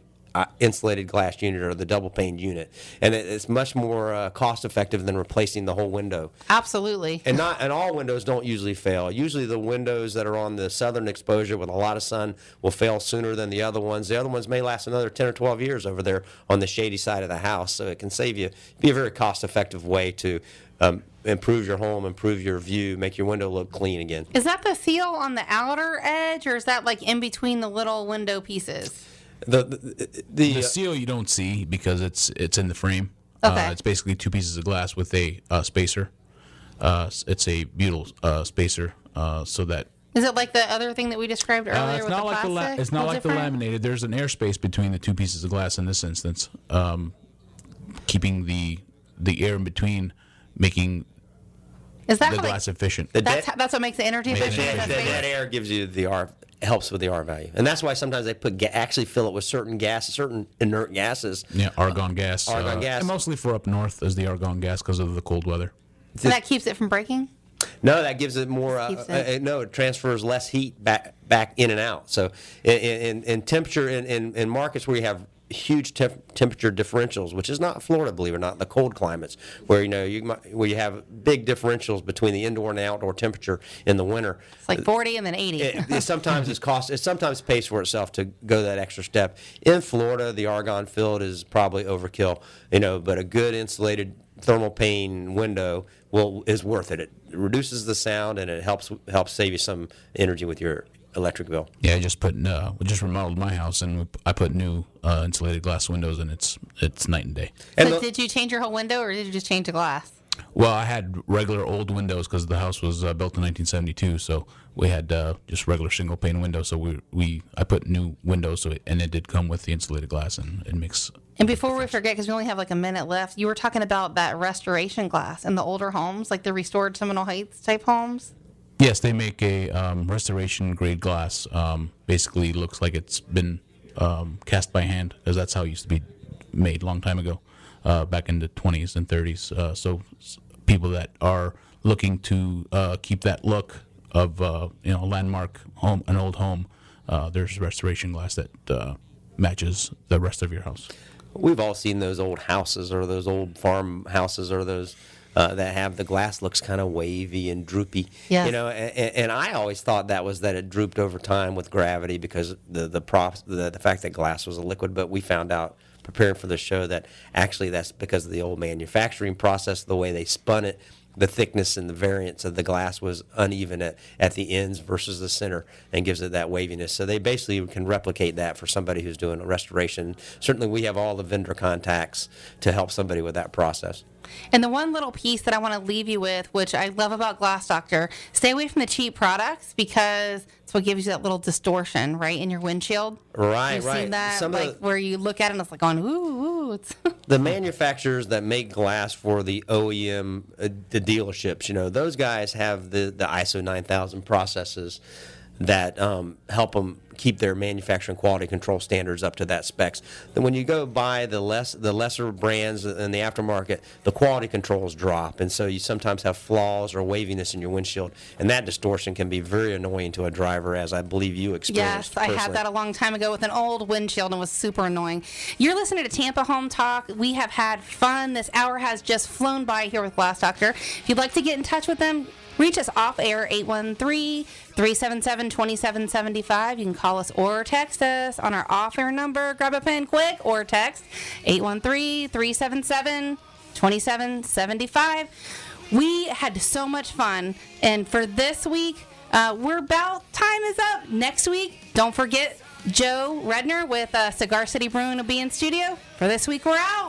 insulated glass unit or the double pane unit, and it's much more cost effective than replacing the whole window. Absolutely. And all windows don't usually fail. Usually the windows that are on the southern exposure with a lot of sun will fail sooner than the other ones. The other ones may last another 10 or 12 years over there on the shady side of the house, so it can be a very cost effective way to improve your home, improve your view, make your window look clean again. Is that the seal on the outer edge, or is that like in between the little window pieces? The seal you don't see because it's in the frame. Okay. It's basically two pieces of glass with a spacer. It's a butyl spacer, so that. Is it like the other thing that we described earlier it's with not the like plastic? it's not like the laminated. There's an airspace between the two pieces of glass in this instance, keeping the air in between, making the glass efficient. That's what makes it energy efficient. That air gives you the R, helps with the R value, and that's why sometimes they actually fill it with certain inert gases. Yeah, argon gas. Argon gas, and mostly for up north is the argon gas because of the cold weather. So that keeps it from breaking? No, that gives it more. No, it transfers less heat back in and out. So in temperature in markets where you have huge temperature differentials, which is not Florida, believe it or not, the cold climates, where where you have big differentials between the indoor and the outdoor temperature in the winter. It's like 40 and then 80. It sometimes pays for itself to go that extra step. In Florida, the argon filled is probably overkill, but a good insulated thermal pane window is worth it. It reduces the sound and it helps save you some energy with your electric bill. Yeah, I just we just remodeled my house and I put new insulated glass windows, and it's night and day. So did you change your whole window, or did you just change the glass? Well, I had regular old windows because the house was built in 1972, so we had just regular single pane windows. So I put new windows, and it did come with the insulated glass, and it makes. And before we forget, because we only have like a minute left, you were talking about that restoration glass in the older homes, like the restored Seminole Heights type homes. Yes, they make a restoration grade glass. Basically, looks like it's been cast by hand, because that's how it used to be made a long time ago, back in the 20s and 30s. So people that are looking to keep that look of a landmark home, an old home, there's restoration glass that matches the rest of your house. We've all seen those old houses or those old farmhouses or those that have the glass looks kind of wavy and droopy. Yes. And I always thought that it drooped over time with gravity because the fact that glass was a liquid. But we found out preparing for the show that actually that's because of the old manufacturing process, the way they spun it. The thickness and the variance of the glass was uneven at the ends versus the center, and gives it that waviness. So they basically can replicate that for somebody who's doing a restoration. Certainly we have all the vendor contacts to help somebody with that process. And the one little piece that I want to leave you with, which I love about Glass Doctor, stay away from the cheap products, because it's what gives you that little distortion, right, in your windshield. Right, You've right. seen that, where you look at it and it's like going, ooh. It's the manufacturers that make glass for the OEM, the dealerships, those guys have the ISO 9000 processes that help them keep their manufacturing quality control standards up to that specs. Then when you go buy the lesser brands in the aftermarket, the quality controls drop, and so you sometimes have flaws or waviness in your windshield, and that distortion can be very annoying to a driver, as I believe you experienced. Yes, I had that a long time ago with an old windshield, and it was super annoying. You're listening to Tampa Home Talk. We have had fun. This hour has just flown by here with Glass Doctor. If you'd like to get in touch with them, reach us off air, 813-377-2775. You can call us or text us on our off air number. Grab a pen quick, or text 813-377-2775. We had so much fun. And for this week, time is up. Next week, don't forget Joe Redner with Cigar City Brewing will be in studio. For this week, we're out.